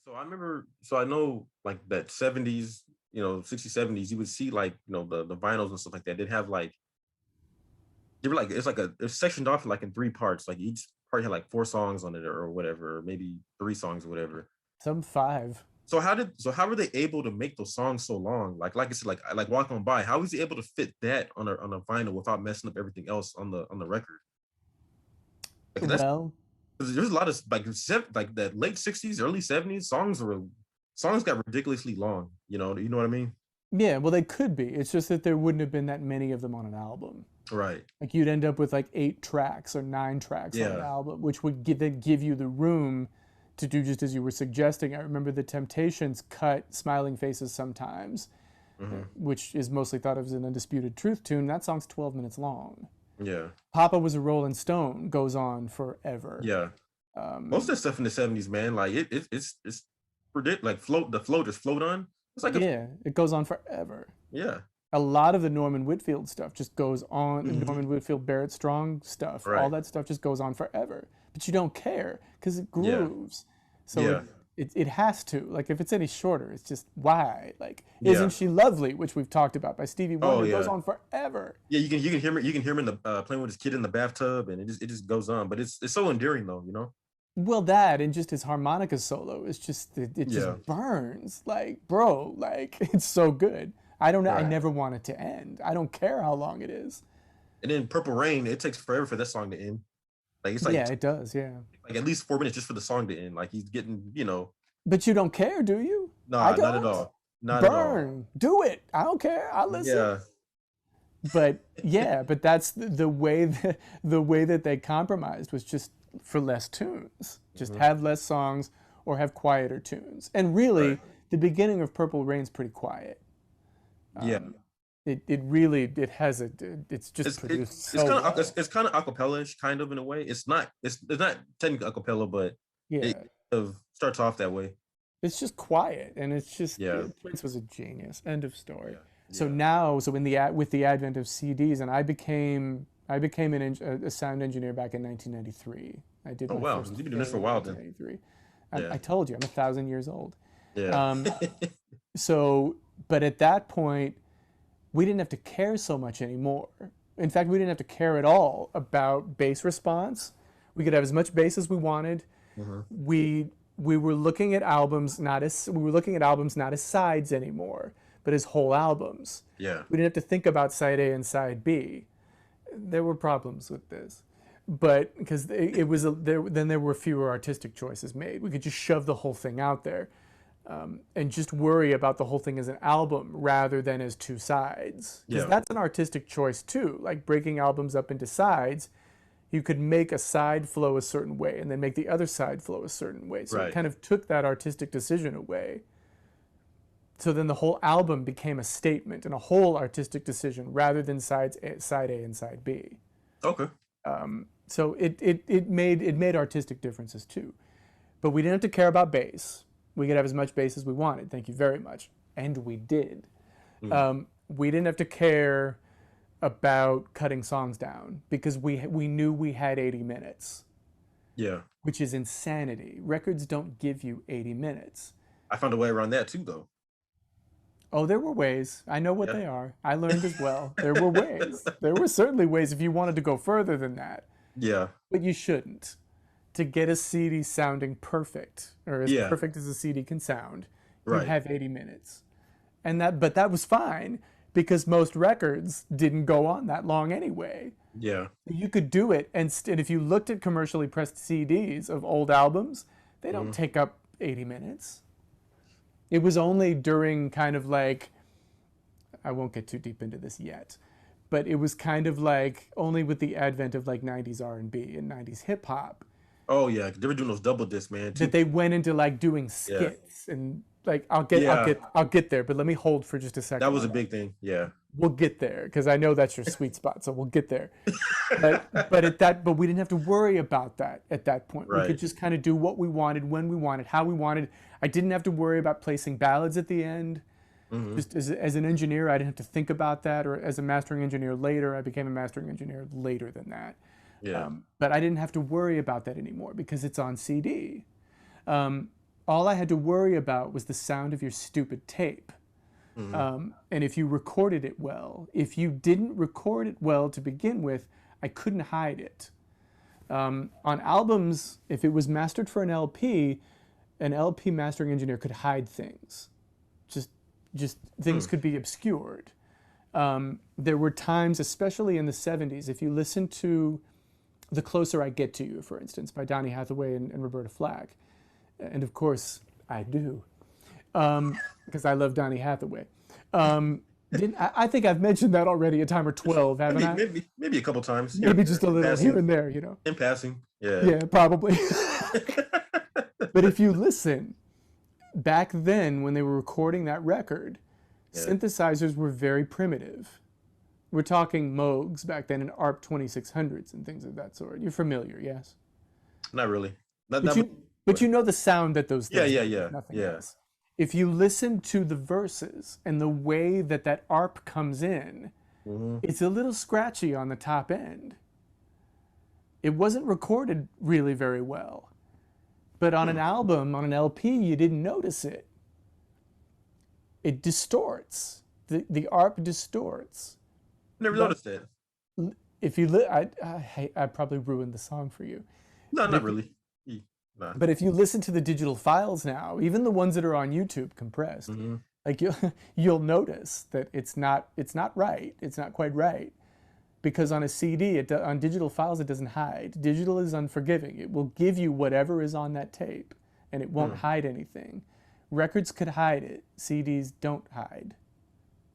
So I remember, so I know like that 70s, 60s, 70s, you would see like, the vinyls and stuff like that. They'd have like, they were like, it's sectioned off like in three parts. Like each part had like four songs on it or whatever, or maybe three songs or whatever. Some five. So how were they able to make those songs so long? Like I said, like Walk On By, how was he able to fit that on a vinyl without messing up everything else on the record? Like that's Well, because there's a lot of like that late 60s, early 70s songs got ridiculously long. You know what I mean? yeah, well, they could be. It's just that there wouldn't have been that many of them on an album. Right. Like you'd end up with like 8 tracks or 9 tracks on an Yeah. album, which would give you the room to do just as you were suggesting. I remember the Temptations cut Smiling Faces sometimes, Hmm. which is mostly thought of as an Undisputed Truth tune. That song's 12 minutes long. Yeah. Papa Was a Rolling Stone goes on forever. Yeah. Most of Um, that stuff in the 70s, man, like it's predict like float the flow just float on. It's like a yeah, it goes on forever. yeah. A lot of the Norman Whitfield stuff just goes on. Hmm. Norman Whitfield, Barrett Strong stuff, all Right. that stuff just goes on forever. But you don't care because it Yeah. grooves. So Yeah. it has to. Like if it's any shorter, it's just why? Like Isn't Yeah. She Lovely, which we've talked about by Stevie Oh Wonder, goes yeah. on forever. Yeah, you can hear him in the playing with his kid in the bathtub, and it just goes on. But it's so endearing though. Well, that and just his harmonica solo is just it Yeah. just burns. Like, bro, like it's so good. I don't know. I Right. never want it to end. I don't care how long it is. And then Purple Rain, it takes forever for that song to end. Like it's Yeah, like it does. Yeah. like at least 4 minutes just for the song to end. Like he's getting, But you don't care, do you? I nah, not at don't. all. Not at all. Burn. Do it. I don't care. I'll listen. Yeah. But yeah, but that's the way that they compromised was just for less tunes. Just Hmm. have less songs or have quieter tunes. And Right. really, the beginning of Purple Rain's pretty quiet. Yeah. Um, it really it has a it's just It's it, produced it's so kind of well. it's kind of acapella-ish, kind of in a way. It's not technically acapella, but it Yeah, kind of starts off that way. it's just quiet, and it's just Yeah. Prince was a genius. End of story. Yeah. So Yeah. now, so in the with the advent of CDs, and I became a sound engineer back in 1993. I did Oh my wow, first you've been doing this thing for a in while then. 1993. I Yeah. told you I'm 1,000 years old. Yeah. Um, so, but at that point, we didn't have to care so much anymore. In fact, we didn't have to care at all about bass response. We could have as much bass as we wanted. Hmm. We were looking at albums not as sides anymore, but as whole albums. Yeah. We didn't have to think about side A and side B. There were problems with this, but because it was then there were fewer artistic choices made. We could just shove the whole thing out there, and just worry about the whole thing as an album rather than as two sides. Because Yeah. that's an artistic choice too. Like breaking albums up into sides, you could make a side flow a certain way and then make the other side flow a certain way. So it Right. kind of took that artistic decision away. So then the whole album became a statement and a whole artistic decision rather than side A and side B. Okay. So it made artistic differences too. But we didn't have to care about bass. We could have as much bass as we wanted. Thank you very much. And we did. Mm. We didn't have to care about cutting songs down because we knew we had 80 minutes, Yeah. which is insanity. Records don't give you 80 minutes. I found a way around that too, though. Oh, there were ways. I know what Yeah. they are. I learned as well. There were ways. There were certainly ways if you wanted to go further than that, Yeah. but you shouldn't. To get a CD sounding perfect, or as Yeah. perfect as a CD can sound, you Right. have 80 minutes. But that was fine because most records didn't go on that long anyway. Yeah. You could do it, and if you looked at commercially pressed CDs of old albums, they don't Hmm. take up 80 minutes. It was only during kind of like, I won't get too deep into this yet, but it was kind of like only with the advent of like 90s R&B and 90s hip hop Oh yeah. They were doing those double discs, man. that Too. they went into like doing Yeah. skits and like Yeah. I'll get there, but let me hold for just a That second was on a that. big thing. Yeah. We'll get there because I know that's your sweet spot, so we'll get there. But we didn't have to worry about that at that point. We could Right. just kind of do what we wanted, when we wanted, how we wanted. I didn't have to worry about placing ballads at the end. Hmm. Just as an engineer, I didn't have to think about that. Or as a mastering engineer later, I became a mastering engineer later than that. Yeah. But I didn't have to worry about that anymore because it's on CD. Um, all I had to worry about was the sound of your stupid tape. Mm-hmm. And if you recorded it well, if you didn't record it well to begin with, I couldn't hide it. On albums, if it was mastered for an LP mastering engineer could hide things. Just things could be obscured. There were times, especially in the 70s, if you listen to The Closer I Get to You, for instance, by Donny Hathaway and Roberta Flack, and of course, I do, because I love Donny Hathaway. I think I've mentioned that already a time or 12, haven't I? Maybe a couple times. Maybe just a little here and there, you know. In passing, yeah. Yeah, probably. But if you listen, back then when they were recording that record, synthesizers were very primitive. We're talking Moogs back then and ARP 2600s and things of that sort. You're familiar, yes? Not really. But you know the sound that those things yeah. Nothing else. If you listen to the verses and the way that that ARP comes in, it's a little scratchy on the top end. It wasn't recorded really very well. But on an album, on an LP, you didn't notice it. It distorts. The ARP distorts. Never noticed that. If you I probably ruined the song for you. No, not really. Nah. But if you listen to the digital files now, even the ones that are on YouTube compressed, like you'll notice that it's not right. It's not quite right. Because on a CD, on digital files, it doesn't hide. Digital is unforgiving. It will give you whatever is on that tape, and it won't hide anything. Records could hide it. CDs don't hide.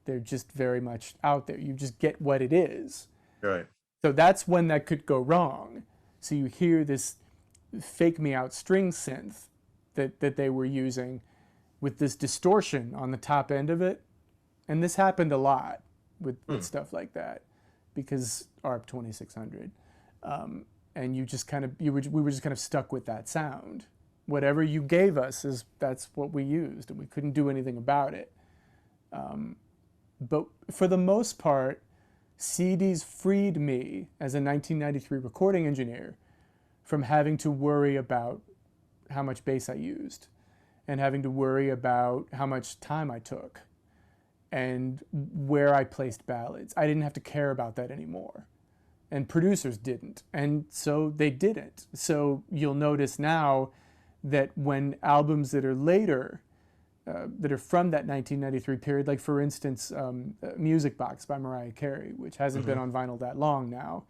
They're just very much out there. You just get what it is. Right. So that's when that could go wrong. So you hear this fake me out string synth that they were using with this distortion on the top end of it. And this happened a lot with stuff like that, because ARP 2600, and we were just kind of stuck with that sound. Whatever you gave us that's what we used, and we couldn't do anything about it. But for the most part, CDs freed me as a 1993 recording engineer from having to worry about how much bass I used and having to worry about how much time I took and where I placed ballads. I didn't have to care about that anymore. And producers didn't. And so they didn't. So you'll notice now that when albums that are later, that are from that 1993 period, like for instance, Music Box by Mariah Carey, which hasn't been on vinyl that long now.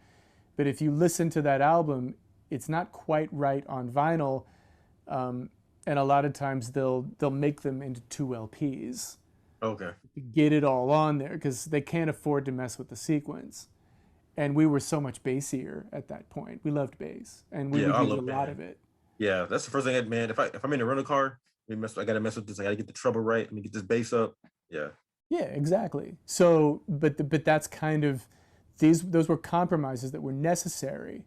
But if you listen to that album, it's not quite right on vinyl. And a lot of times they'll make them into 2 LPs. Okay. To get it all on there, because they can't afford to mess with the sequence. And we were so much bassier at that point. We loved bass, and we would use a lot of it. Yeah, that's the first thing if I'm in a rental car, I gotta mess with this. I gotta get the treble right. Let me get this bass up. Yeah. Yeah, exactly. So, but that's kind of those were compromises that were necessary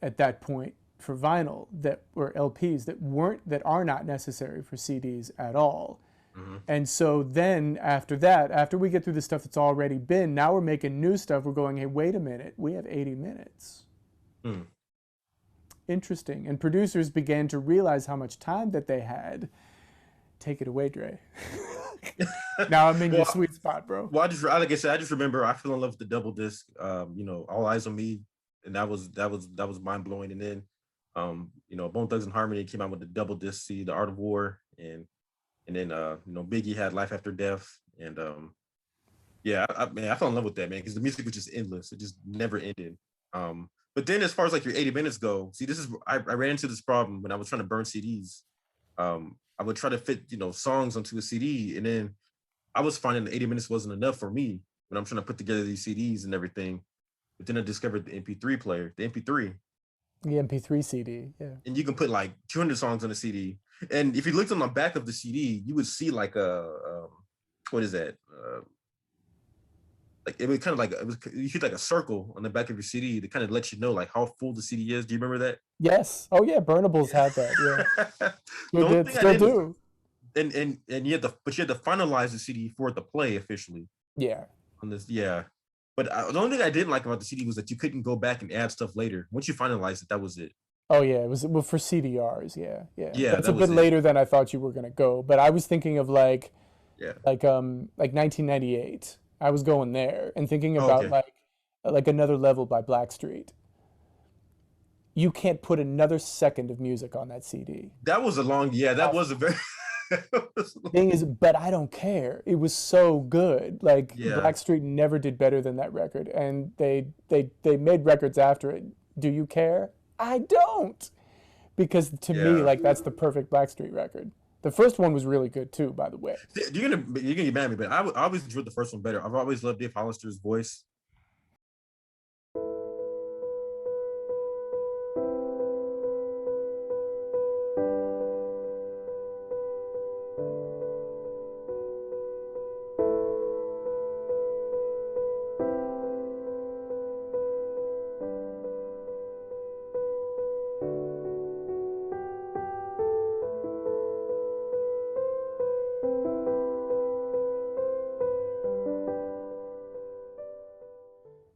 at that point for vinyl, that were LPs that are not necessary for CDs at all. And so then after we get through the stuff that's already been, now we're making new stuff. We're going, hey, wait a minute, we have 80 minutes. Interesting. And producers began to realize how much time that they had. Take it away, Dre. Now I'm in your sweet spot, bro. Well, like I said, I just remember I fell in love with the double disc. All Eyes on Me, and that was mind blowing. And then, Bone Thugs and Harmony came out with the double disc, The Art of War, and then Biggie had Life After Death, and I fell in love with that, man, because the music was just endless. It just never ended. But then as far as like your 80 minutes go, see, I ran into this problem when I was trying to burn CDs. I would try to fit, songs onto a CD, and then I was finding that 80 minutes wasn't enough for me when I'm trying to put together these CDs and everything. But then I discovered the MP3 player, the MP3. The MP3 CD, yeah. And you can put like 200 songs on a CD. And if you looked on the back of the CD, you would see like what is that? Like it was kind of like you hit like a circle on the back of your CD to kind of let you know like how full the CD is. Do you remember that? Yes. Oh yeah, Burnables had that. Yeah. Still do. And you had to finalize the CD for it to play officially. Yeah. On this, yeah. But the only thing I didn't like about the CD was that you couldn't go back and add stuff later. Once you finalized it, that was it. Oh yeah, it was well for CDRs. Yeah, yeah. Yeah, That's a that bit was it. later than I thought you were gonna go, but I was thinking of Yeah. like 1998. I was going there and thinking Oh, about okay. like Another Level by Blackstreet. You can't put another second of music on that CD. That was a long. Yeah, that was a Possible. very. that was a long- Thing is, but I don't care. It was so good. Like yeah, Blackstreet never did better than that record, and they made records after it. Do you care? I don't, because to me, yeah. like that's the perfect Blackstreet record. The first one was really good too, by the way. You're gonna get mad at me, but I always enjoyed the first one better. I've always loved Dave Hollister's voice.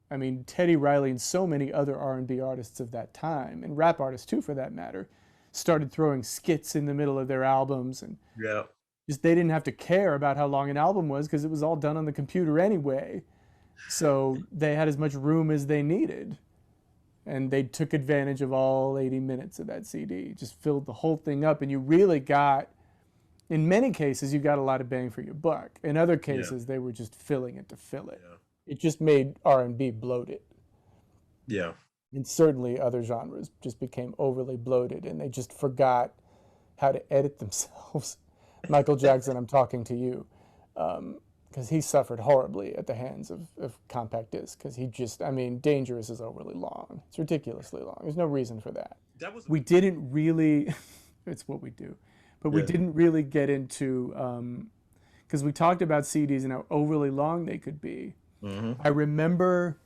I mean, Teddy Riley and so many other R&B artists of that time, and rap artists too, for that matter, started throwing skits in the middle of their albums, and Yeah, just they didn't have to care about how long an album was because it was all done on the computer anyway. So they had as much room as they needed, and they took advantage of all 80 minutes of that CD, just filled the whole thing up, and you really got, in many cases, you got a lot of bang for your buck. In other yeah, cases, they were just filling it to fill it. yeah, It just made R&B bloated. yeah. And certainly other genres just became overly bloated and they just forgot how to edit themselves. Michael Jackson, I'm talking to you, because he suffered horribly at the hands of compact disc. Because he just, I mean, Dangerous is overly long. It's ridiculously long. There's no reason for that. That was We didn't really, it's what we do, but we yeah. didn't really get into, because we talked about CDs and how overly long they could be. Hmm. I remember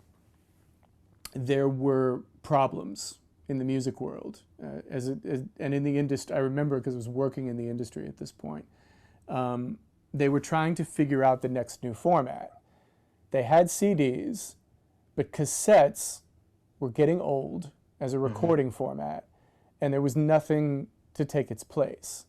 there were problems in the music world and in the industry. I remember because I was working in the industry at this point. They were trying to figure out the next new format. They had CDs, but cassettes were getting old as a Hmm. recording format, and there was nothing to take its place.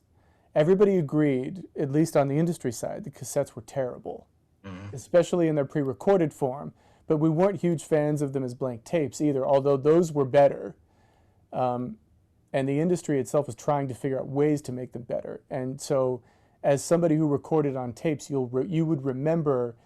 Everybody agreed, at least on the industry side, the cassettes were terrible, Hmm. especially in their pre-recorded form. But we weren't huge fans of them as blank tapes either, although those were better. And the industry itself was trying to figure out ways to make them better. And so, as somebody who recorded on tapes, you would remember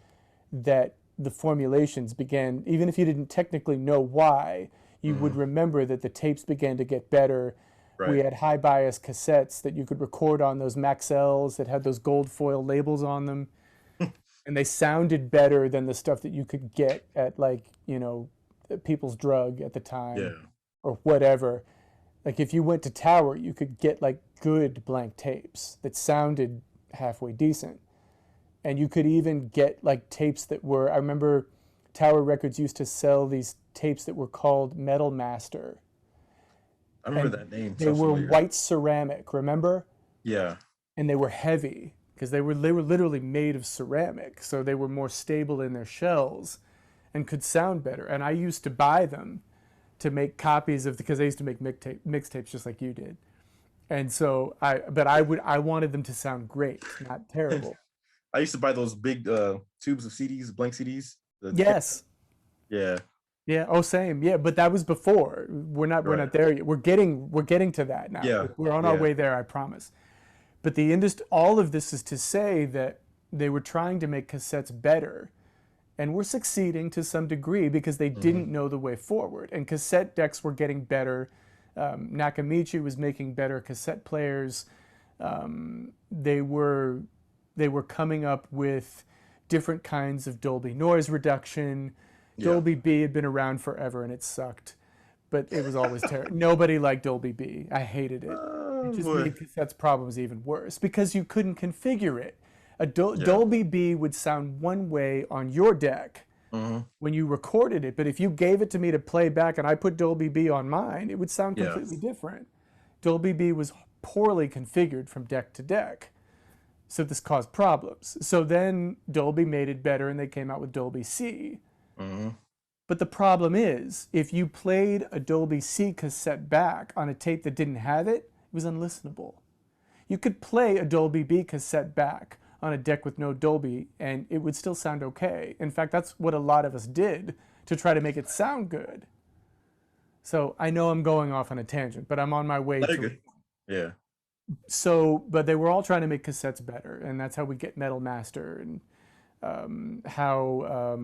that the formulations began, even if you didn't technically know why, you would Hmm. remember that the tapes began to get better. We Right. had high bias cassettes that you could record on those Maxells that had those gold foil labels on them, and they sounded better than the stuff that you could get at People's Drug at the time Yeah. or whatever. Like if you went to Tower, you could get like good blank tapes that sounded halfway decent. And you could even get like tapes that were, I remember Tower Records used to sell these tapes that were called Metal Master. I remember And that name. they Sounds were familiar. white ceramic, remember? Yeah. And they were heavy because they were literally made of ceramic, so they were more stable in their shells and could sound better. And I used to buy them to make copies of because I used to make mixtapes just like you did. And so I wanted them to sound great, not terrible. I used to buy those big tubes of CDs, blank CDs. Yes. Yeah. Yeah. Oh, same. Yeah, but that was before. We're Right. not there yet. We're getting to that now. Yeah. We're on our Yeah. way there, I promise. But the industry, all of this is to say that they were trying to make cassettes better and were succeeding to some degree because they Hmm. didn't know the way forward. And cassette decks were getting better. Nakamichi was making better cassette players. They were coming up with different kinds of Dolby noise reduction. Yeah. Dolby B had been around forever and it sucked, but it was always terrible. Nobody liked Dolby B. I hated it. It Oh just boy. made cassettes problems even worse because you couldn't configure it. Yeah. Dolby B would sound one way on your deck Hmm. when you recorded it, but if you gave it to me to play back and I put Dolby B on mine, it would sound Yeah. completely different. Dolby B was poorly configured from deck to deck, so this caused problems. So then Dolby made it better and they came out with Dolby C. Hmm. But the problem is, if you played a Dolby C cassette back on a tape that didn't have it, it was unlistenable. You could play a Dolby B cassette back on a deck with no Dolby, and it would still sound okay. In fact, that's what a lot of us did to try to make it sound good. So I know I'm going off on a tangent, but I'm on my way Very to good. Yeah. so, but they were all trying to make cassettes better, and that's how we get Metal Master, and how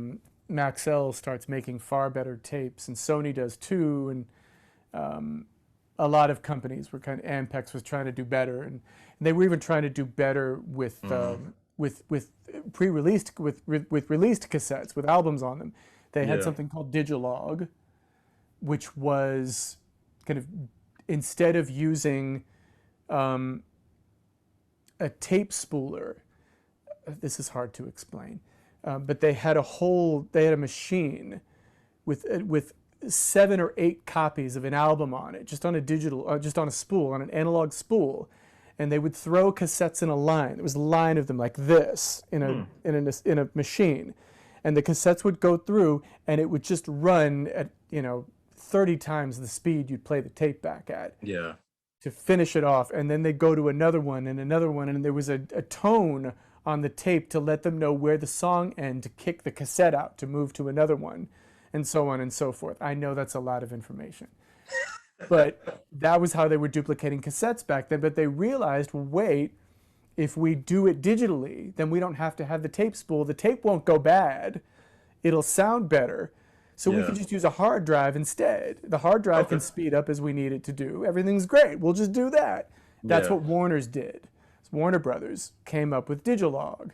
Maxell starts making far better tapes, and Sony does too, and a lot of companies were kind of, Ampex was trying to do better, and they were even trying to do better with pre-released with released cassettes with albums on them. They had Yeah. something called Digilog, which was kind of, instead of using a tape spooler, this is hard to explain, but they had a machine with 7 or 8 copies of an album on it, just on a digital, just on a spool, on an analog spool, and they would throw cassettes in a line. There was a line of them like this in a machine, and the cassettes would go through, and it would just run at 30 times the speed you'd play the tape back at. Yeah. To finish it off, and then they go to another one and another one, and there was a tone on the tape to let them know where the song ended, to kick the cassette out to move to another one, and so on and so forth. I know that's a lot of information, but that was how they were duplicating cassettes back then. But they realized, wait, if we do it digitally, then we don't have to have the tape spool. The tape won't go bad. It'll sound better. So we Yeah. could just use a hard drive instead. The hard drive can speed up as we need it to do. Everything's great. We'll just do that. That's Yeah. what Warner's did. Warner Brothers came up with Digilog.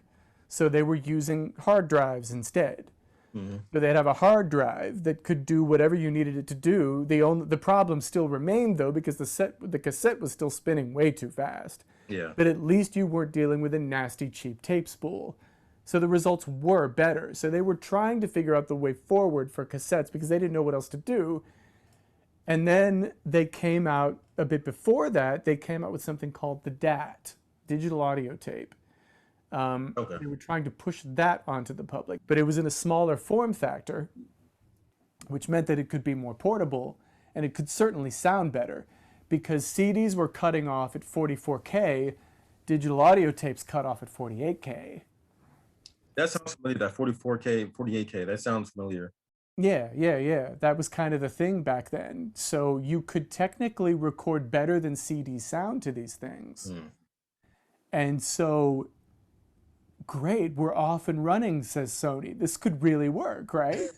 So they were using hard drives instead. So they'd have a hard drive that could do whatever you needed it to do. The problem still remained, though, because the cassette was still spinning way too fast. Yeah. But at least you weren't dealing with a nasty, cheap tape spool. So the results were better. So they were trying to figure out the way forward for cassettes because they didn't know what else to do. And then they came out, a bit before that, they came out with something called the DAT, digital audio tape. Okay. They were trying to push that onto the public, but it was in a smaller form factor, which meant that it could be more portable, and it could certainly sound better, because CDs were cutting off at 44K, digital audio tapes cut off at 48K. That sounds familiar. That 44K, 48K. That sounds familiar. Yeah. That was kind of the thing back then. So you could technically record better than CD sound to these things. And so, great, we're off and running, says Sony. This could really work, right?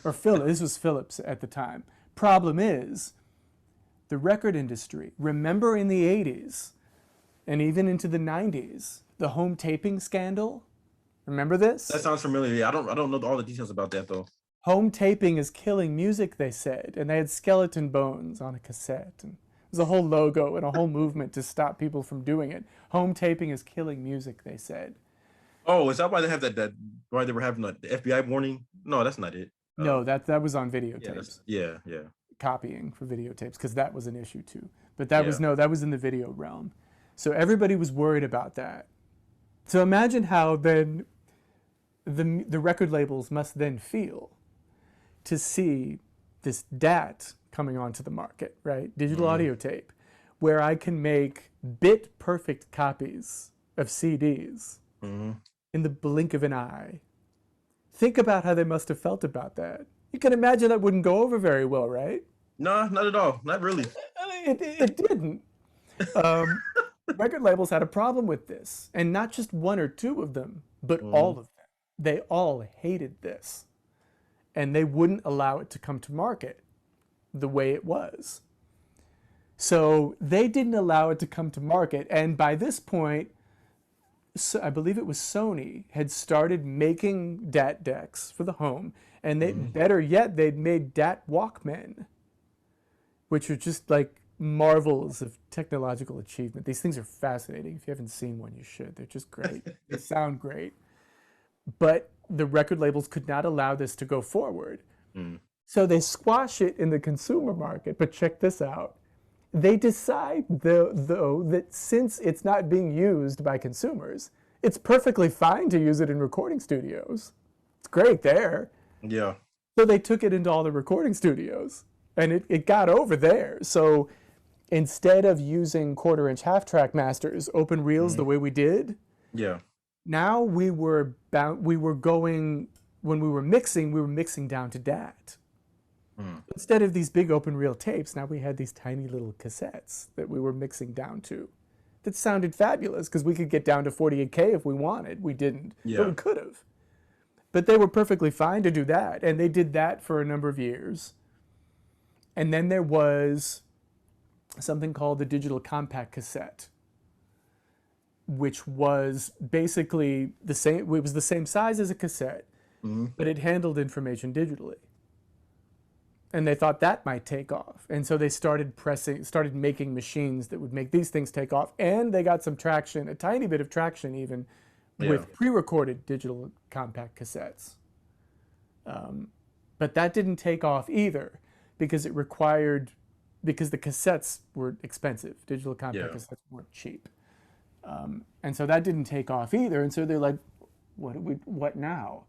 Or Philips, this was Philips at the time. Problem is, the record industry, remember in the 80s and even into the 90s, the home taping scandal? Remember this? That sounds familiar. Yeah, I don't know all the details about that though. Home taping is killing music, they said, and they had skeleton bones on a cassette. And it was a whole logo and a whole movement to stop people from doing it. Home taping is killing music, they said. Oh, is that why they have that why they were having the FBI warning? No, that's not it. No, that was on Yeah, videotapes. yeah. Copying for videotapes, because that was an issue too. But that was in the video realm. So everybody was worried about that. So imagine how then the record labels must then feel to see this DAT coming onto the market, right? Digital audio tape, where I can make bit perfect copies of CDs in the blink of an eye. Think about how they must have felt about that. You can imagine that wouldn't go over very well, right? No, not at all. Not really. It didn't. Record labels had a problem with this, and not just one or two of them, but all of them. They all hated this, and they wouldn't allow it to come to market the way it was. So they didn't allow it to come to market, and by this point, I believe it was Sony had started making DAT decks for the home, and they, better yet, they'd made DAT Walkmen, which are just like marvels of technological achievement. These things are fascinating. If you haven't seen one, you should. They're just great. They sound great. But the record labels could not allow this to go forward. So they squash it in the consumer market. But check this out. They decide, though, that since it's not being used by consumers, it's perfectly fine to use it in recording studios. It's great there. Yeah. So they took it into all the recording studios, and it got over there. So instead of using quarter-inch half-track masters, open reels the way we did, Yeah. now we were going, when we were mixing down to DAT. Instead of these big open reel tapes, now we had these tiny little cassettes that we were mixing down to. That sounded fabulous because we could get down to 48K if we wanted. We didn't, but we could have. But they were perfectly fine to do that, and they did that for a number of years. And then there was something called the digital compact cassette, which was basically the same. It was the same size as a cassette, but it handled information digitally. And they thought that might take off. And so they started making machines that would make these things take off. And they got some traction, a tiny bit of traction even, with pre-recorded digital compact cassettes. But that didn't take off either because the cassettes were expensive. Digital compact cassettes weren't cheap. And so that didn't take off either. And so they're like, what now?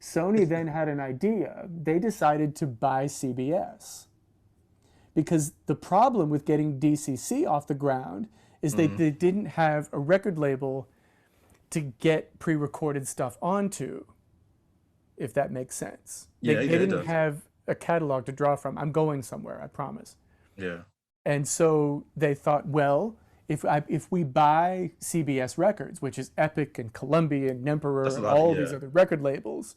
Sony then had an idea. They decided to buy CBS. Because the problem with getting DCC off the ground is they didn't have a record label to get pre-recorded stuff onto, if that makes sense. They didn't have a catalog to draw from. I'm going somewhere, I promise. Yeah. And so they thought, well, if we buy CBS Records, which is Epic and Columbia and Emperor and all these other record labels,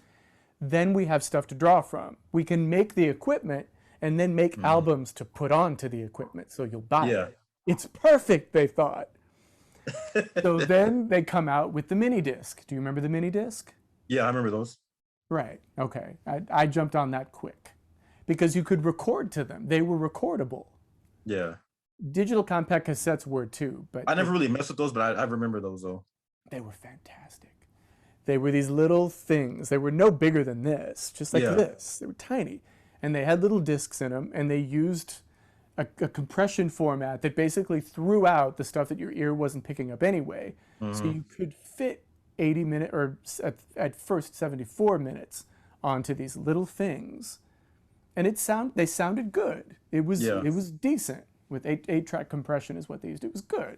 then we have stuff to draw from. We can make the equipment and then make albums to put onto the equipment, so you'll buy it. It's perfect, they thought. So then they come out with the mini disc. Do you remember the mini disc? Yeah, I remember those. Right, okay. I jumped on that quick because you could record to them. They were recordable. Yeah. Digital compact cassettes were too, but I never really messed with those, but I remember those though. They were fantastic. They were these little things. They were no bigger than this, just like this. They were tiny. And they had little discs in them, and they used a compression format that basically threw out the stuff that your ear wasn't picking up anyway. So you could fit 80 minutes, or at first 74 minutes, onto these little things. And they sounded good. It was decent. With 8-track compression is what they used. It was good.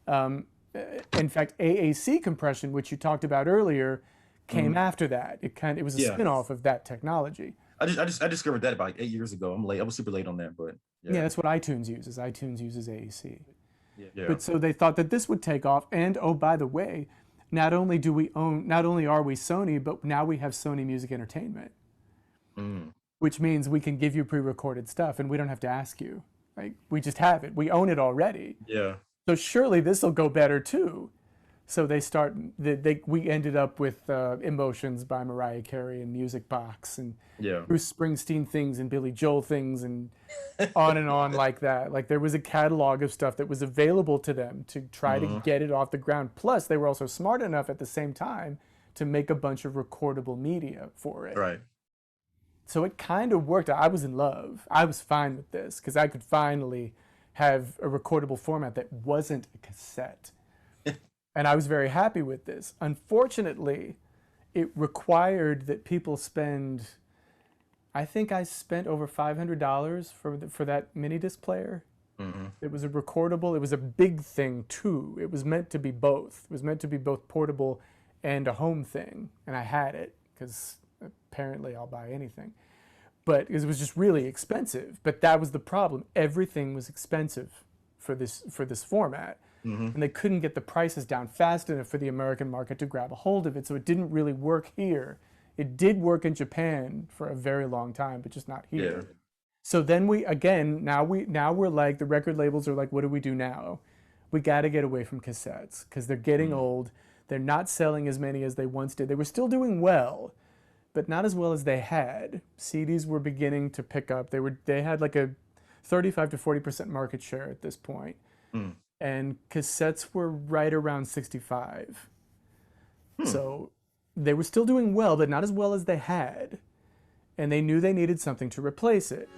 In fact, AAC compression, which you talked about earlier, came after that. It was a spin-off of that technology. I discovered that about 8 years ago. I'm late. I was super late on that, but yeah, that's what iTunes uses. iTunes uses AAC. Yeah. But so they thought that this would take off. And oh, by the way, not only are we Sony, but now we have Sony Music Entertainment, which means we can give you pre-recorded stuff, and we don't have to ask you. Like, we just have it. We own it already. Yeah. So surely this will go better too. So we ended up with Emotions by Mariah Carey and Music Box and Bruce Springsteen things and Billy Joel things and on like that. Like, there was a catalog of stuff that was available to them to try to get it off the ground. Plus, they were also smart enough at the same time to make a bunch of recordable media for it. Right. So it kind of worked. I was in love. I was fine with this because I could finally have a recordable format that wasn't a cassette. And I was very happy with this. Unfortunately, it required that people spend, I think I spent over $500 for that mini disc player. It was a recordable. It was a big thing too. It was meant to be both. It was meant to be both portable and a home thing. And I had it because apparently I'll buy anything. But it was just really expensive. But that was the problem. Everything was expensive for this format. And they couldn't get the prices down fast enough for the American market to grab a hold of it. So it didn't really work here. It did work in Japan for a very long time, but just not here. Yeah. So then now we're like, the record labels are like, what do we do now? We got to get away from cassettes because they're getting old. They're not selling as many as they once did. They were still doing well, but not as well as they had. CDs were beginning to pick up. They had like a 35 to 40% market share at this point. And cassettes were right around 65. So they were still doing well, but not as well as they had. And they knew they needed something to replace it.